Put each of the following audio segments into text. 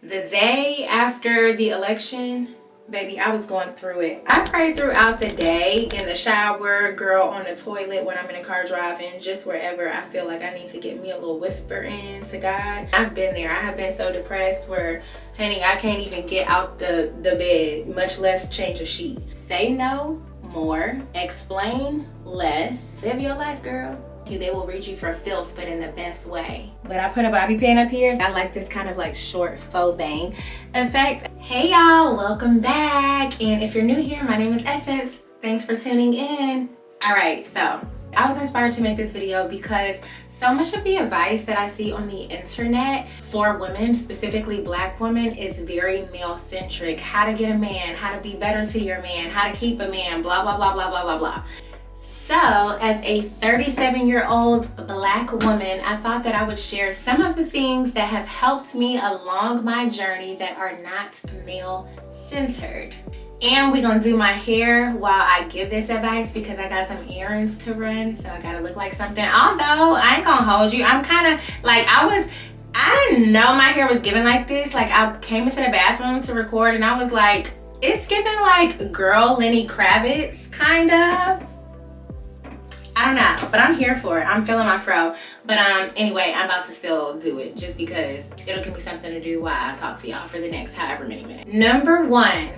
The day after the election, baby, I was going through it. I prayed throughout the day, in the shower, girl, on the toilet, when I'm in the car driving, just wherever I feel like I need to get me a little whisper in to God. I've been there. I have been so depressed where, honey, I can't even get out the bed, much less change a sheet. Say no more. Explain less. Live your life, girl. They will read you for filth, but in the best way. But I put a bobby pin up here. I like this kind of like short faux bang effect. Hey y'all, welcome back. And if you're new here, my name is Essence. Thanks for tuning in. All right, so I was inspired to make this video because so much of the advice that I see on the internet for women, specifically Black women, is very male-centric. How to get a man, how to be better to your man, how to keep a man, blah, blah, blah, blah, blah, blah, blah. So, as a 37-year-old Black woman, I thought that I would share some of the things that have helped me along my journey that are not male-centered. And we're gonna do my hair while I give this advice because I got some errands to run, so I gotta look like something. Although, I ain't gonna hold you. I'm kind of like, I didn't know my hair was given like this. Like, I came into the bathroom to record and I was like, it's giving like girl Lenny Kravitz, kind of. I don't know, but I'm here for it. I'm feeling my fro. But anyway, I'm about to still do it just because it'll give me something to do while I talk to y'all for the next however many minutes. Number one,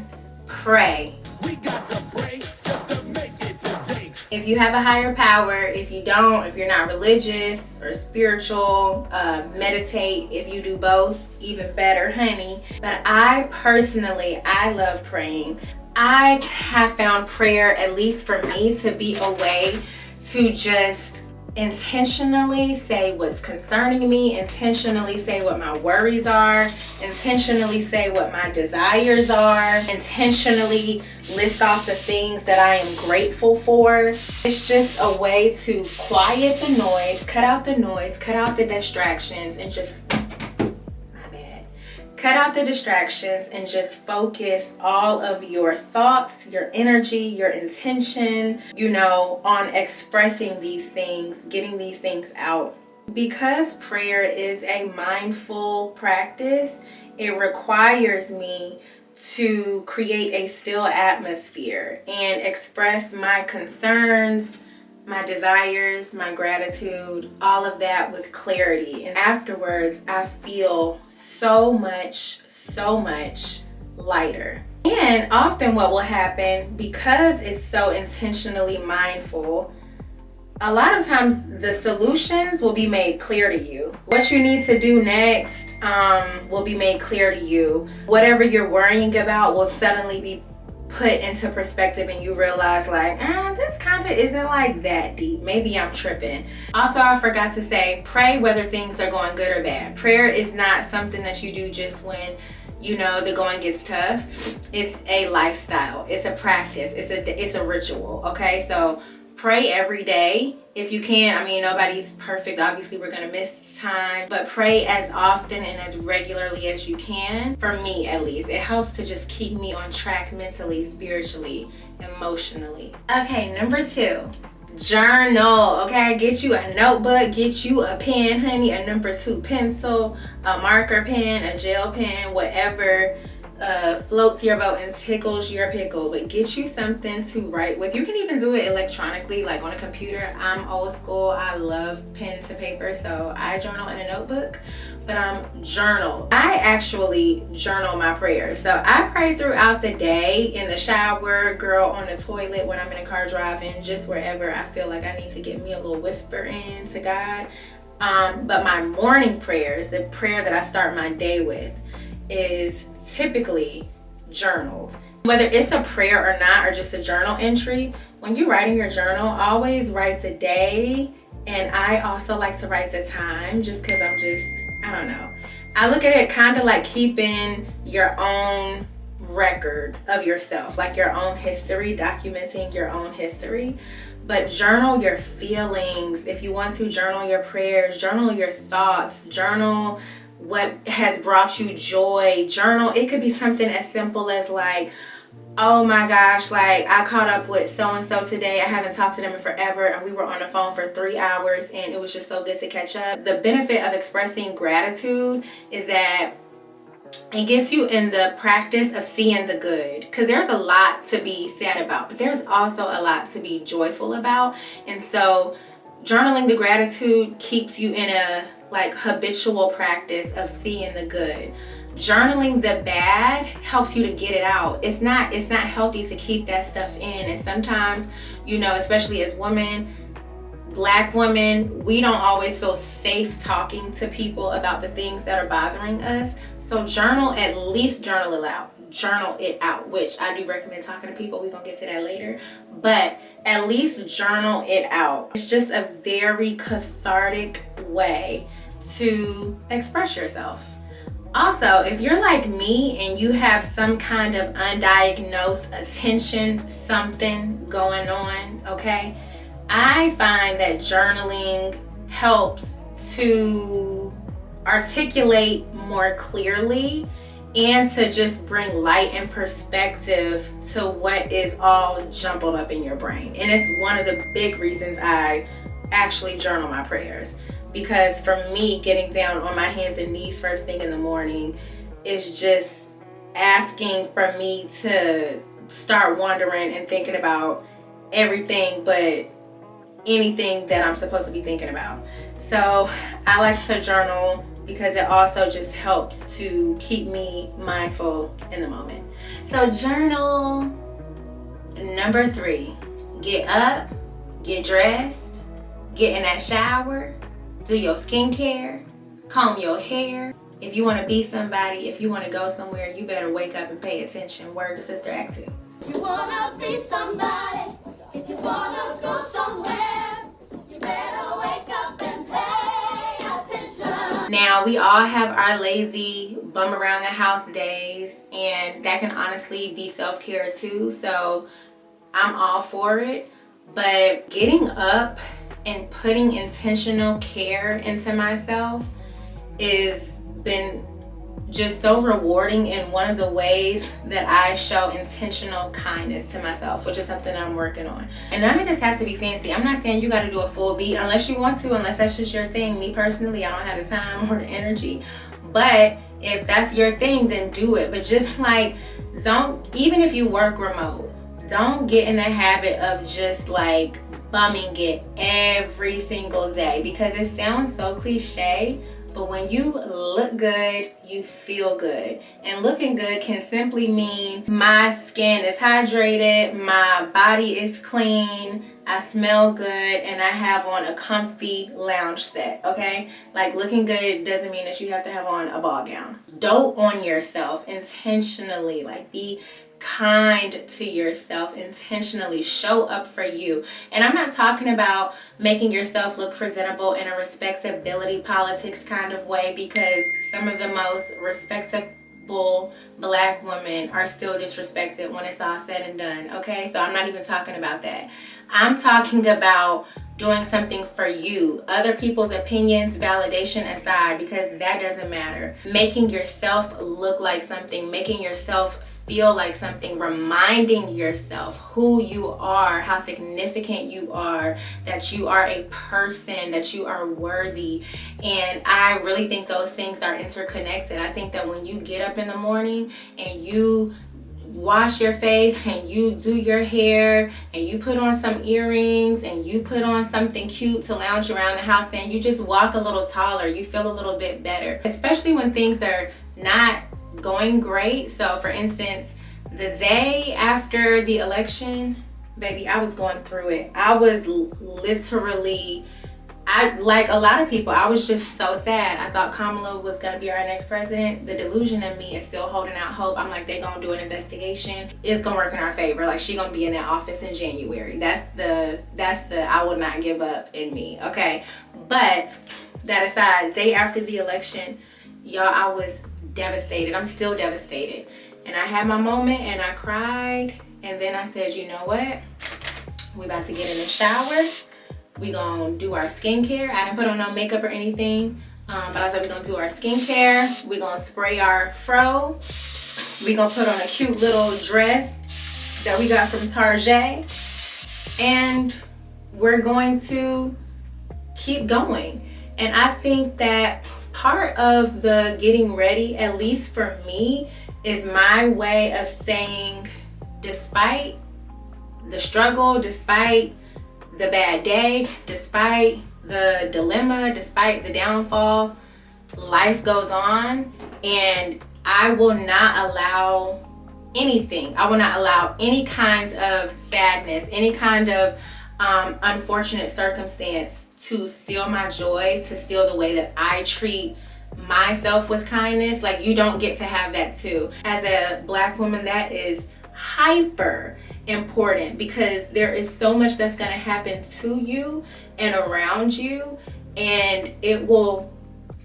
pray. We got to pray just to make it today. If you have a higher power, if you don't, if you're not religious or spiritual, meditate. If you do both, even better, honey. But I personally love praying. I have found prayer, at least for me, to be a way to just intentionally say what's concerning me, intentionally say what my worries are, intentionally say what my desires are, intentionally list off the things that I am grateful for. It's just a way to quiet the noise, cut out the distractions, and just cut out the distractions and just focus all of your thoughts, your energy, your intention, on expressing these things, getting these things out. Because prayer is a mindful practice, it requires me to create a still atmosphere and express my concerns, my desires, my gratitude, all of that with clarity. And afterwards, I feel so much lighter. And often what will happen, because it's so intentionally mindful, a lot of times the solutions will be made clear to you. What you need to do next will be made clear to you. Whatever you're worrying about will suddenly be put into perspective, and you realize like, this kind of isn't like that deep. Maybe I'm tripping. Also, I forgot to say, pray whether things are going good or bad. Prayer is not something that you do just when the going gets tough. It's a lifestyle. It's a practice. It's a ritual. Okay, so pray every day if you can. I mean, nobody's perfect. Obviously, we're gonna miss time, but pray as often and as regularly as you can. For me, at least, it helps to just keep me on track mentally, spiritually, emotionally. Okay, number two, journal. Okay, get you a notebook, get you a pen, honey, a number 2 pencil, a marker pen, a gel pen, whatever floats your boat and tickles your pickle. But get you something to write with. You can even do it electronically, like on a computer. I'm old school. I love pen to paper, so I journal in a notebook. But journal. I actually journal my prayers. So I pray throughout the day, in the shower, girl, on the toilet, when I'm in a car driving, just wherever I feel like I need to get me a little whisper in to God. But my morning prayers, the prayer that I start my day with, is typically journaled. Whether it's a prayer or not, or just a journal entry, when you write in your journal, always write the day. And I also like to write the time, just because I don't know. I look at it kind of like keeping your own record of yourself, like your own history, documenting your own history. But journal your feelings. If you want to, journal your prayers, journal your thoughts, journal what has brought you joy. Journal, it could be something as simple as like, oh my gosh, like I caught up with so-and-so today. I haven't talked to them in forever, and we were on the phone for 3 hours, and it was just so good to catch up. The benefit of expressing gratitude is that It gets you in the practice of seeing the good, because there's a lot to be sad about, but there's also a lot to be joyful about. And so journaling the gratitude keeps you in a like habitual practice of seeing the good. Journaling the bad helps you to get it out. It's not healthy to keep that stuff in. And sometimes, you know, especially as women, Black women, we don't always feel safe talking to people about the things that are bothering us. So at least journal it out, which I do recommend talking to people. We're gonna get to that later, but at least journal it out. It's just a very cathartic way to express yourself. Also, if you're like me and you have some kind of undiagnosed attention something going on, okay, I find that journaling helps to articulate more clearly and to just bring light and perspective to what is all jumbled up in your brain. And it's one of the big reasons I actually journal my prayers, because for me, getting down on my hands and knees first thing in the morning is just asking for me to start wondering and thinking about everything but anything that I'm supposed to be thinking about. So I like to journal because it also just helps to keep me mindful in the moment. So journal. Number 3, get up, get dressed, get in that shower, do your skincare, comb your hair. If you want to be somebody, if you want to go somewhere, you better wake up and pay attention. Word to Sister Act 2. You want to be somebody, if you want to go somewhere, you better wake up and pay attention. Now, we all have our lazy bum around the house days, and that can honestly be self-care too. So I'm all for it. But getting up and putting intentional care into myself is been just so rewarding, in one of the ways that I show intentional kindness to myself, which is something I'm working on. And none of this has to be fancy. I'm not saying you got to do a full beat unless you want to, unless that's just your thing. Me personally, I don't have the time or the energy. But if that's your thing, then do it. But just like, even if you work remote, don't get in the habit of just like bumming it every single day, because it sounds so cliche. But when you look good, you feel good. And looking good can simply mean my skin is hydrated, my body is clean, I smell good, and I have on a comfy lounge set, okay? Like, looking good doesn't mean that you have to have on a ball gown. Dote on yourself intentionally. Like, be kind to yourself intentionally. Show up for you. And I'm not talking about making yourself look presentable in a respectability politics kind of way, because some of the most respectable Black women are still disrespected when it's all said and done, okay? So I'm not even talking about that. I'm talking about doing something for you. Other people's opinions, validation aside, because that doesn't matter. Making yourself look like something, making yourself feel like something, reminding yourself who you are, how significant you are, that you are a person, that you are worthy. And I really think those things are interconnected. I think that when you get up in the morning and you wash your face and you do your hair and you put on some earrings and you put on something cute to lounge around the house and you just walk a little taller, you feel a little bit better, especially when things are not going great. So for instance, the day after the election, baby, I was going through it. I was literally, like a lot of people, I was just so sad. I thought Kamala was gonna be our next president. The delusion in me is still holding out hope. I'm like, they gonna do an investigation. It's gonna work in our favor. Like, she gonna be in that office in January. That's the I will not give up in me, okay? But that aside, day after the election, y'all, I was devastated. I'm still devastated. And I had my moment and I cried. And then I said, you know what? We about to get in the shower. We gonna do our skincare. I didn't put on no makeup or anything. But I said we gonna do our skincare. We gonna spray our fro. We gonna put on a cute little dress that we got from Target. And we're going to keep going. And I think that part of the getting ready, at least for me, is my way of saying, despite the struggle, despite the bad day, despite the dilemma, despite the downfall, life goes on, and I will not allow anything. I will not allow any kinds of sadness, any kind of unfortunate circumstance to steal my joy, to steal the way that I treat myself with kindness. Like, you don't get to have that too. As a Black woman, that is hyper important, because there is so much that's going to happen to you and around you, and it will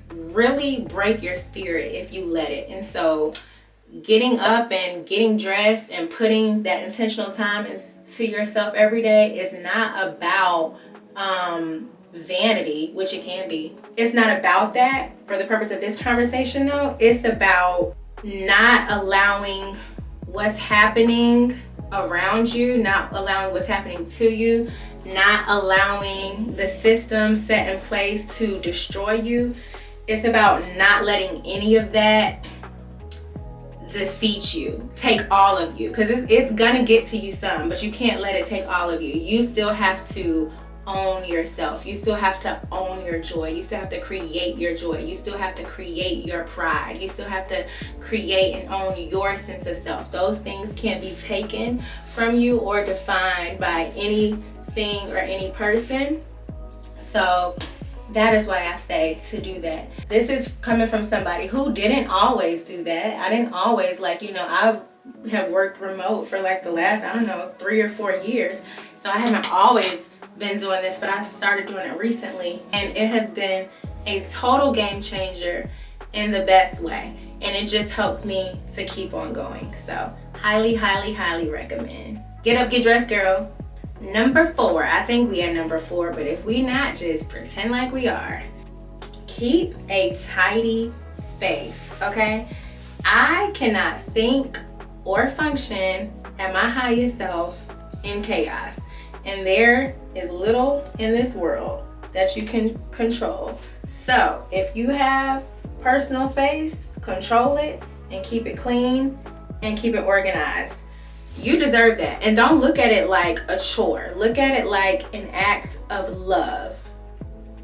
really break your spirit if you let it. And so getting up and getting dressed and putting that intentional time into yourself every day is not about vanity, which it can be. It's not about that for the purpose of this conversation though. It's about not allowing what's happening around you, not allowing what's happening to you, not allowing the system set in place to destroy you. It's about not letting any of that defeat you, take all of you, because it's gonna get to you some, but you can't let it take all of you. You still have to own yourself. You still have to own your joy. You still have to create your joy. You still have to create your pride. You still have to create and own your sense of self. Those things can't be taken from you or defined by anything or any person. So that is why I say to do that. This is coming from somebody who didn't always do that. I didn't always, I have worked remote for the last, 3 or 4 years. So I haven't always been doing this, but I've started doing it recently, and it has been a total game changer in the best way. And it just helps me to keep on going. So highly, highly, highly recommend. Get up, get dressed, girl. Number 4, I think we are number 4, but if we not, just pretend like we are. Keep a tidy space, okay? I cannot think or function at my highest self in chaos. And there is little in this world that you can control. So if you have personal space, control it and keep it clean and keep it organized. You deserve that. And don't look at it like a chore. Look at it like an act of love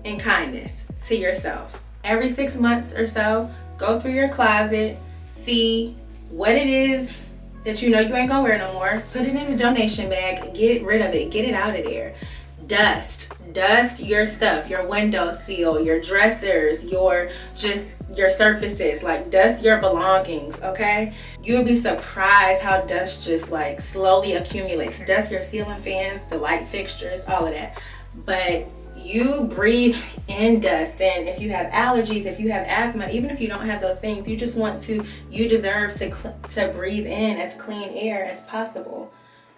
and kindness to yourself. Every 6 months or so, go through your closet, see what it is that you know you ain't gonna wear no more. Put it in a donation bag, get rid of it, get it out of there. Dust your stuff, your windowsill, your dressers, your surfaces, dust your belongings, okay? You'll be surprised how dust just slowly accumulates. Dust your ceiling fans, the light fixtures, all of that. But you breathe in dust, and if you have allergies, if you have asthma, even if you don't have those things, you deserve to breathe in as clean air as possible.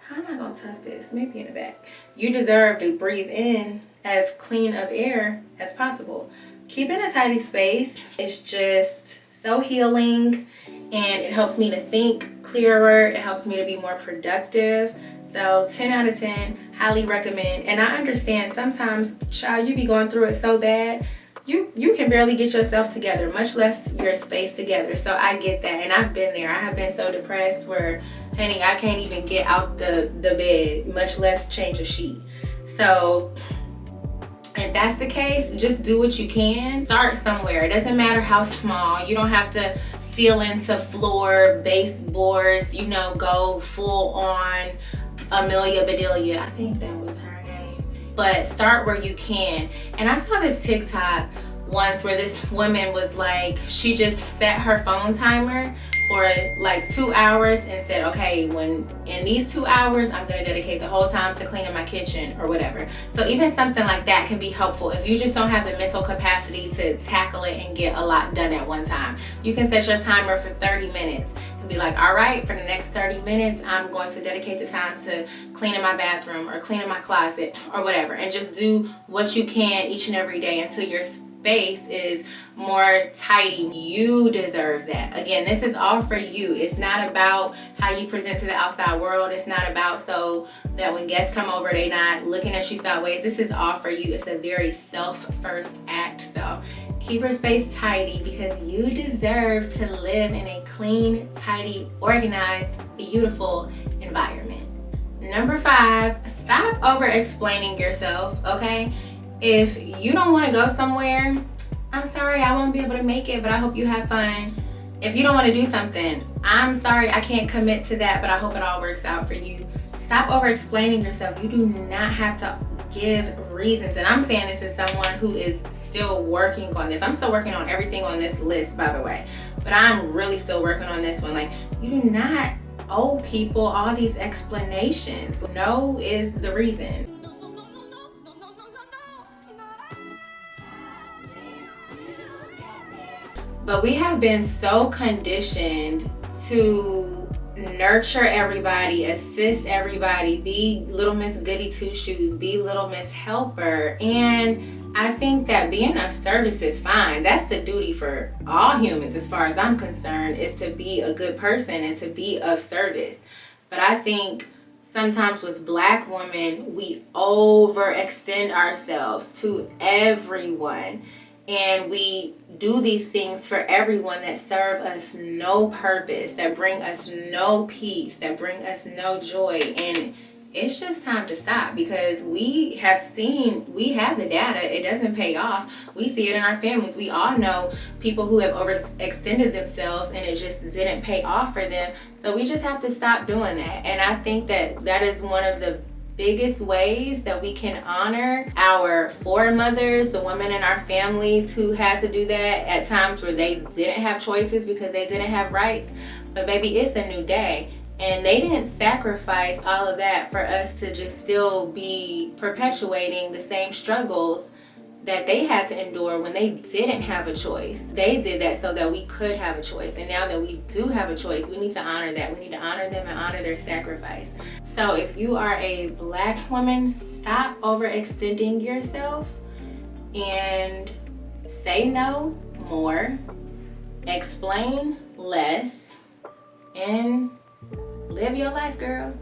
How am I gonna tuck this? Maybe in the back. You deserve to breathe in as clean of air as possible. Keeping a tidy space is just so healing, and it helps me to think clearer. It helps me to be more productive. So 10 out of 10, highly recommend. And I understand sometimes, child, you be going through it so bad, you can barely get yourself together, much less your space together. So I get that, and I've been there. I have been so depressed where, honey, I can't even get out the bed, much less change a sheet. So if that's the case, just do what you can. Start somewhere. It doesn't matter how small. You don't have to ceiling to floor, baseboards, go full on Amelia Bedelia. I think that was her name. But start where you can. And I saw this TikTok once where this woman was she just set her phone timer for 2 hours and said, okay, when in these 2 hours, I'm gonna dedicate the whole time to cleaning my kitchen or whatever. So even something like that can be helpful if you just don't have the mental capacity to tackle it and get a lot done at one time. You can set your timer for 30 minutes and be like, all right, for the next 30 minutes, I'm going to dedicate the time to cleaning my bathroom or cleaning my closet or whatever, and just do what you can each and every day until your space is more tidy. You deserve that. Again, this is all for you. It's not about how you present to the outside world. It's not about so that when guests come over, they're not looking at you sideways. This is all for you. It's a very self-first act. So Keep your space tidy because you deserve to live in a clean, tidy, organized, beautiful environment. Number 5, stop over explaining yourself, okay? If you don't want to go somewhere, I'm sorry, I won't be able to make it, but I hope you have fun. If you don't want to do something, I'm sorry, I can't commit to that, but I hope it all works out for you. Stop over explaining yourself. You do not have to give reasons. And I'm saying this as someone who is still working on this. I'm still working on everything on this list, by the way, but I'm really still working on this one. Like, you do not owe people all these explanations. No is the reason. But we have been so conditioned to nurture everybody, assist everybody, be little Miss Goody Two Shoes, be little Miss Helper. And I think that being of service is fine. That's the duty for all humans, as far as I'm concerned, is to be a good person and to be of service. But I think sometimes with Black women, we overextend ourselves to everyone. And we do these things for everyone that serve us no purpose, that bring us no peace, that bring us no joy. And it's just time to stop, because we have the data. It doesn't pay off. We see it in our families. We all know people who have overextended themselves and it just didn't pay off for them. So we just have to stop doing that. And I think that that is one of the biggest ways that we can honor our foremothers, the women in our families who had to do that at times where they didn't have choices because they didn't have rights. But baby, it's a new day. And they didn't sacrifice all of that for us to just still be perpetuating the same struggles that they had to endure when they didn't have a choice. They did that so that we could have a choice. And now that we do have a choice, we need to honor that. We need to honor them and honor their sacrifice. So if you are a Black woman, stop overextending yourself and say no more, explain less, and live your life, girl.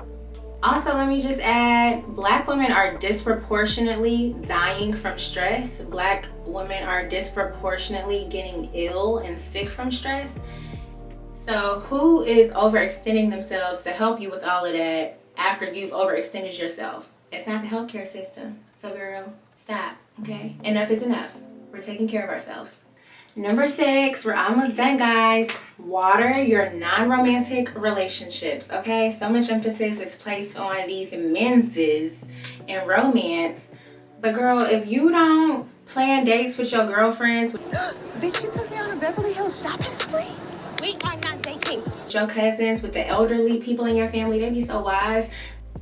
Also, let me just add, Black women are disproportionately dying from stress. Black women are disproportionately getting ill and sick from stress. So who is overextending themselves to help you with all of that after you've overextended yourself? It's not the healthcare system. So girl, stop, okay? Enough is enough. We're taking care of ourselves. Number 6, we're almost done, guys. Water your non-romantic relationships, okay? So much emphasis is placed on these menses and romance. But girl, if you don't plan dates with your girlfriends, Bitch, you took me on a Beverly Hills shopping spree? We are not dating. your cousins, with the elderly people in your family, they be so wise.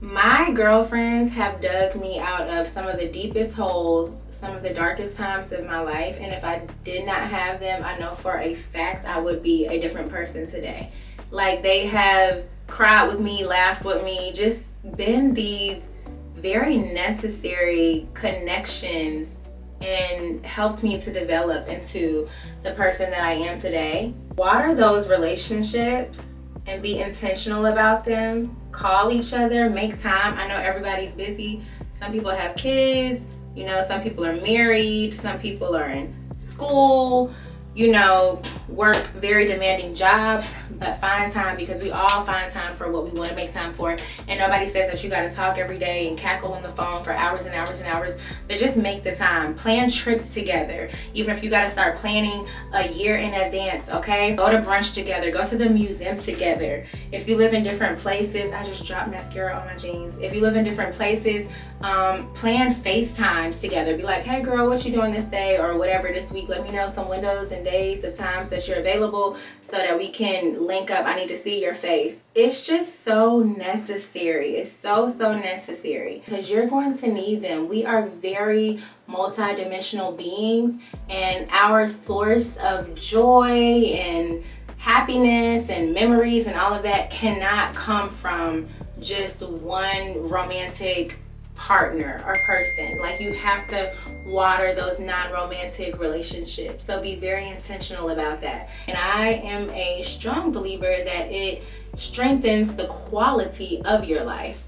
My girlfriends have dug me out of some of the deepest holes, some of the darkest times of my life, and if I did not have them, I know for a fact I would be a different person today. Like, they have cried with me, laughed with me, just been these very necessary connections and helped me to develop into the person that I am today. Water those relationships and be intentional about them. Call each other, make time. I know everybody's busy. Some people have kids, you know, some people are married, some people are in school, you know, work very demanding jobs, but find time, because we all find time for what we want to make time for. And nobody says that you got to talk every day and cackle on the phone for hours and hours and hours, but just make the time. Plan trips together, even if you got to start planning a year in advance, okay? Go to brunch together, go to the museum together. If you live in different places, I just dropped mascara on my jeans. If you live in different places, plan FaceTimes together. Be like, hey girl, what you doing this day or whatever this week? Let me know some windows and days of times that you're available so that we can link up. I need to see your face. It's just so necessary. It's so necessary, because you're going to need them. We are very multi-dimensional beings, and our source of joy and happiness and memories and all of that cannot come from just one romantic partner or person. Like, you have to water those non-romantic relationships. So be very intentional about that. And I am a strong believer that it strengthens the quality of your life.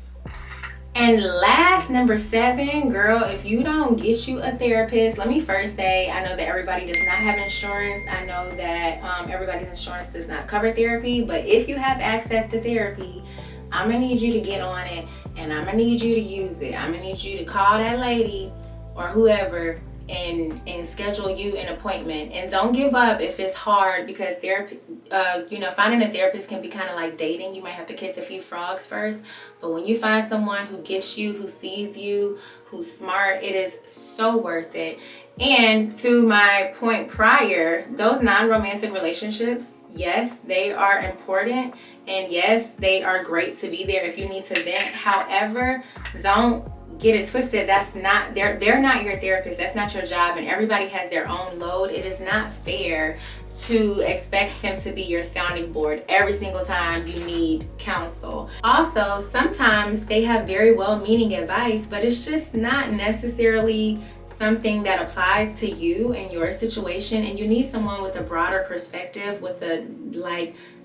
And last, number 7, girl, if you don't get you a therapist, let me first say, I know that everybody does not have insurance. I know that everybody's insurance does not cover therapy, but if you have access to therapy, I'm gonna need you to get on it, and I'm gonna need you to use it. I'm gonna need you to call that lady or whoever and schedule you an appointment. And don't give up if it's hard, because therapy, finding a therapist can be kind of like dating. You might have to kiss a few frogs first, but when you find someone who gets you, who sees you, who's smart, it is so worth it. And to my point prior, those non-romantic relationships, yes, they are important, and yes, they are great to be there if you need to vent. However, don't get it twisted. That's not, they're not your therapist. That's not your job, and everybody has their own load. It is not fair to expect them to be your sounding board every single time you need counsel. Also, sometimes they have very well-meaning advice, but it's just not necessarily something that applies to you and your situation, and you need someone with a broader perspective, with a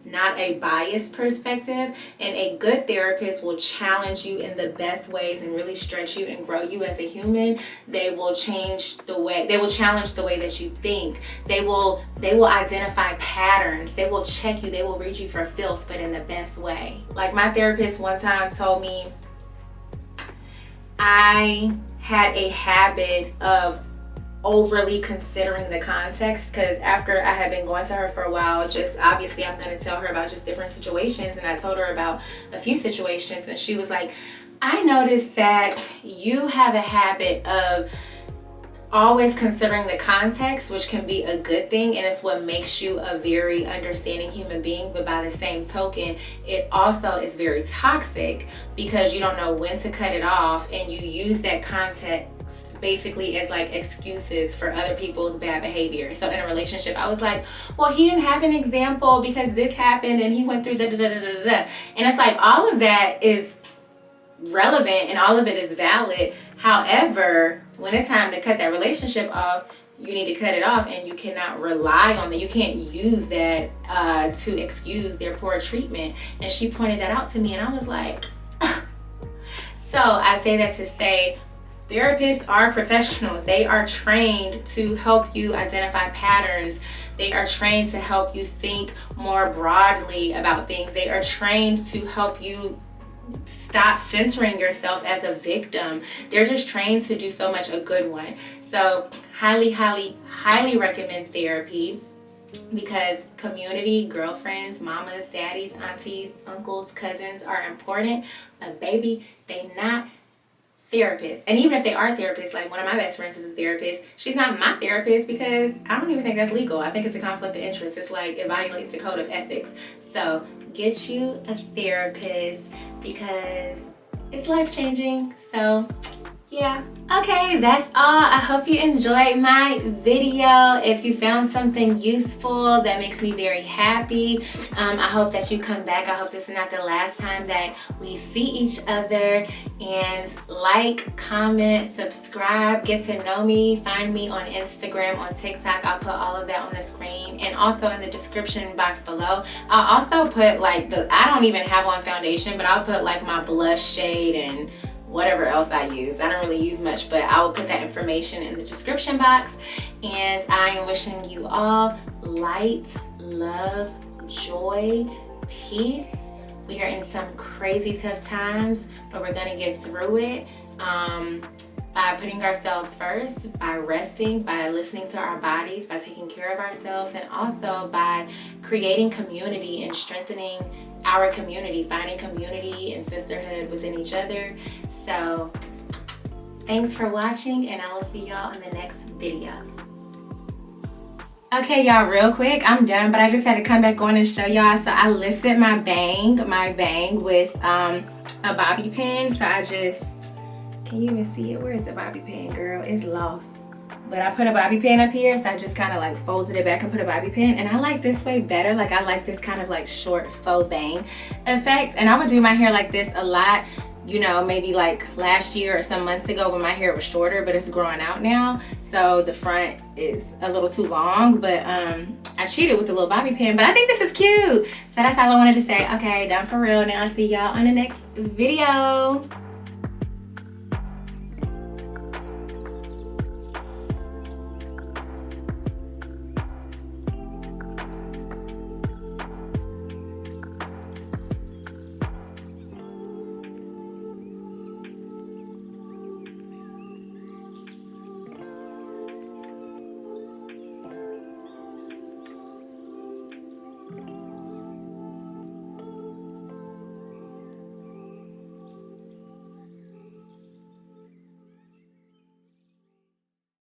not a biased perspective. And a good therapist will challenge you in the best ways and really stretch you and grow you as a human. They will challenge the way that you think. They will identify patterns. They will check you. They will read you for filth, but in the best way. Like my therapist one time told me I had a habit of overly considering the context, because after I had been going to her for a while, just obviously I'm going to tell her about just different situations, and I told her about a few situations, and she was like, I noticed that you have a habit of always considering the context, which can be a good thing, and it's what makes you a very understanding human being. But by the same token, it also is very toxic, because you don't know when to cut it off, and you use that context basically as like excuses for other people's bad behavior. So in a relationship, I was like, well, he didn't have an example because this happened and he went through da da da da da da. And it's like, all of that is relevant and all of it is valid. However, when it's time to cut that relationship off, you need to cut it off, and you cannot rely on that. You can't use that to excuse their poor treatment. And she pointed that out to me, and I was like, so I say that to say, therapists are professionals. They are trained to help you identify patterns. They are trained to help you think more broadly about things. They are trained to help you stop centering yourself as a victim. They're just trained to do so much a good one. So highly, highly, highly recommend therapy, because community, girlfriends, mamas, daddies, aunties, uncles, cousins are important, but baby, they not therapists. And even if they are therapists, like one of my best friends is a therapist, she's not my therapist, because I don't even think that's legal. I think it's a conflict of interest. It's like, it violates the code of ethics. So get you a therapist, because it's life-changing. So yeah. Okay, that's all. I hope you enjoyed my video. If you found something useful, that makes me very happy. I hope that you come back. I hope this is not the last time that we see each other. And like, comment, subscribe, get to know me. Find me on Instagram, on TikTok. I'll put all of that on the screen, and also in the description box below. I'll also put like I don't even have on foundation, but I'll put like my blush shade and whatever else I use. I don't really use much, but I will put that information in the description box. And I am wishing you all light, love, joy, peace. We are in some crazy tough times, but we're gonna get through it by putting ourselves first, by resting, by listening to our bodies, by taking care of ourselves, and also by creating community and strengthening our community, finding community and sisterhood within each other. So thanks for watching, and I will see y'all in the next video. Okay, y'all, real quick, I'm done, but I just had to come back on and show y'all. So I lifted my bang with a bobby pin. So I just, can you even see it? Where is the bobby pin, girl? It's lost. But I put a bobby pin up here, so I just kind of like folded it back and put a bobby pin. And I like this way better. Like, I like this kind of like short faux bang effect. And I would do my hair like this a lot, you know, maybe like last year or some months ago when my hair was shorter, but it's growing out now. So the front is a little too long, but I cheated with the little bobby pin. But I think this is cute. So that's all I wanted to say. Okay, done for real. Now I'll see y'all on the next video.